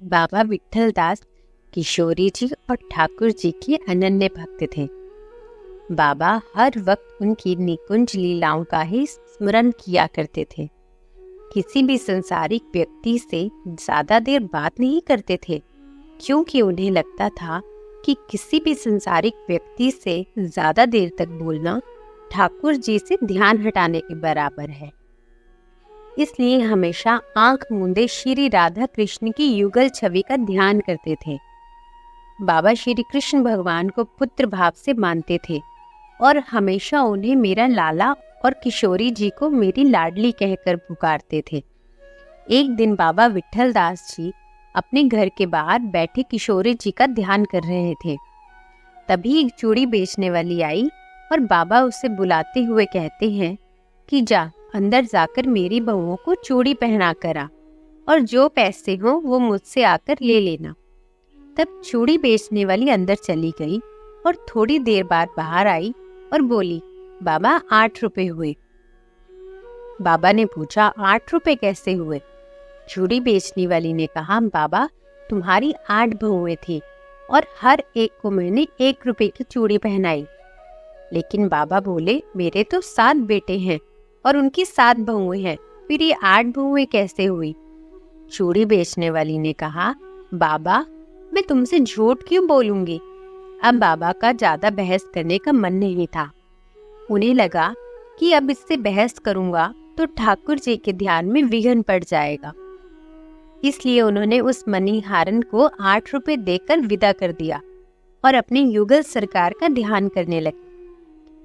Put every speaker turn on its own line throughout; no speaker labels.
बाबा विट्ठल दास किशोरी जी और ठाकुर जी के अनन्य भक्त थे। बाबा हर वक्त उनकी निकुंज लीलाओं का ही स्मरण किया करते थे। किसी भी संसारिक व्यक्ति से ज्यादा देर बात नहीं करते थे, क्योंकि उन्हें लगता था कि किसी भी संसारिक व्यक्ति से ज्यादा देर तक बोलना ठाकुर जी से ध्यान हटाने के बराबर है। इसलिए हमेशा आंख मूंदे श्री राधा कृष्ण की युगल छवि का ध्यान करते थे। बाबा श्री कृष्ण भगवान को पुत्र भाव से मानते थे और हमेशा उन्हें मेरा लाला और किशोरी जी को मेरी लाडली कहकर पुकारते थे। एक दिन बाबा विट्ठल दास जी अपने घर के बाहर बैठे किशोरी जी का ध्यान कर रहे थे। तभी एक चूड़ी बेचने वाली आई और बाबा उसे बुलाते हुए कहते हैं कि जा अंदर जाकर मेरी बहुओं को चूड़ी पहना कर आ और जो पैसे हो वो मुझसे आकर ले लेना। तब चूड़ी बेचने वाली अंदर चली गई और थोड़ी देर बाद बाहर आई और बोली, बाबा 8 रुपए हुए। बाबा ने पूछा, 8 रुपए कैसे हुए? चूड़ी बेचने वाली ने कहा, बाबा तुम्हारी 8 बहुएं थी और हर एक को मैंने 1 रुपए की चूड़ी पहनाई। लेकिन बाबा बोले, मेरे तो 7 बेटे हैं और उनकी 7 बहुएं हैं, फिर ये 8 बहुएं कैसे हुई? चूड़ी बेचने वाली ने कहा, बाबा मैं तुमसे झूठ क्यों बोलूंगी? अब बाबा का ज्यादा बहस करने का मन नहीं था। उन्हें लगा कि अब इससे बहस करूंगा तो ठाकुर जी के ध्यान में विघ्न पड़ जाएगा। इसलिए उन्होंने उस मणिहारन को 8 रुपए देकर विदा कर दिया और अपनी युगल सरकार का ध्यान करने लगे।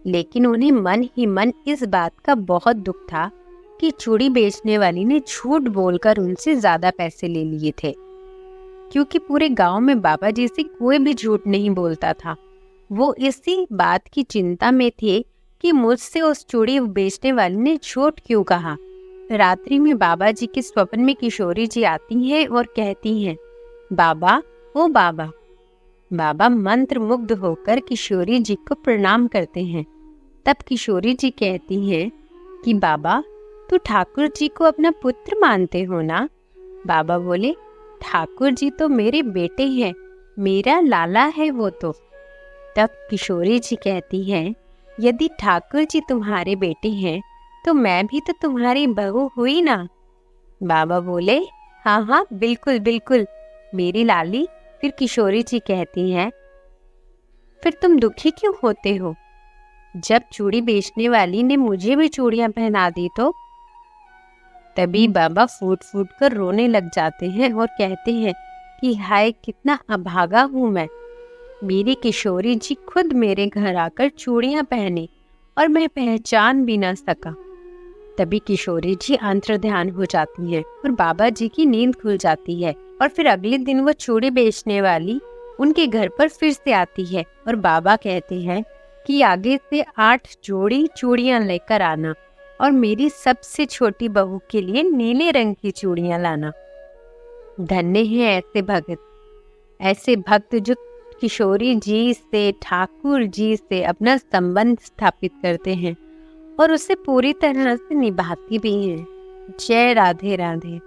लेकिन उन्हें मन ही मन इस बात का बहुत दुख था कि चूड़ी बेचने वाली ने झूठ बोलकर उनसे ज्यादा पैसे ले लिए थे, क्योंकि पूरे गांव में बाबा जी से कोई भी झूठ नहीं बोलता था। वो इसी बात की चिंता में थे कि मुझसे उस चूड़ी बेचने वाली ने झूठ क्यों कहा। रात्रि में बाबा जी के स्वप्न में किशोरी जी आती हैं और कहती हैं, बाबा ओ बाबा। बाबा मंत्र मुग्ध होकर किशोरी जी को प्रणाम करते हैं। तब किशोरी जी कहती हैं कि बाबा तू ठाकुर जी को अपना पुत्र मानते हो ना? बाबा बोले, ठाकुर जी तो मेरे बेटे हैं, मेरा लाला है वो तो। तब किशोरी जी कहती हैं, यदि ठाकुर जी तुम्हारे बेटे हैं तो मैं भी तो तुम्हारी बहू हुई ना? बाबा बोले, हाँ हाँ बिल्कुल बिल्कुल मेरी लाली। फिर किशोरी जी कहती हैं, फिर तुम दुखी क्यों होते हो? जब चूड़ी बेचने वाली ने मुझे भी चूड़ियां पहना दी तो? तभी बाबा फूट फूट कर रोने लग जाते हैं और कहते हैं कि हाय कितना अभागा हूँ मैं। मेरी किशोरी जी खुद मेरे घर आकर चूड़ियां पहने और मैं पहचान भी न सका। तभी किशोरी जी अंतर्ध्यान हो जाती हैं और बाबा जी की नींद खुल जाती है और फिर अगले दिन वो चूड़ी बेचने वाली उनके घर पर फिर से आती है और बाबा कहते हैं कि आगे से 8 जोड़ी चूड़ियां लेकर आना और मेरी सबसे छोटी बहू के लिए नीले रंग की चूड़ियां लाना। धन्य हैं ऐसे भक्त जो किशोरी जी से, ठाकुर जी से अपना संबंध स्थापित करते हैं और उसे पूरी तरह से निभाती भी हैं। जय राधे राधे।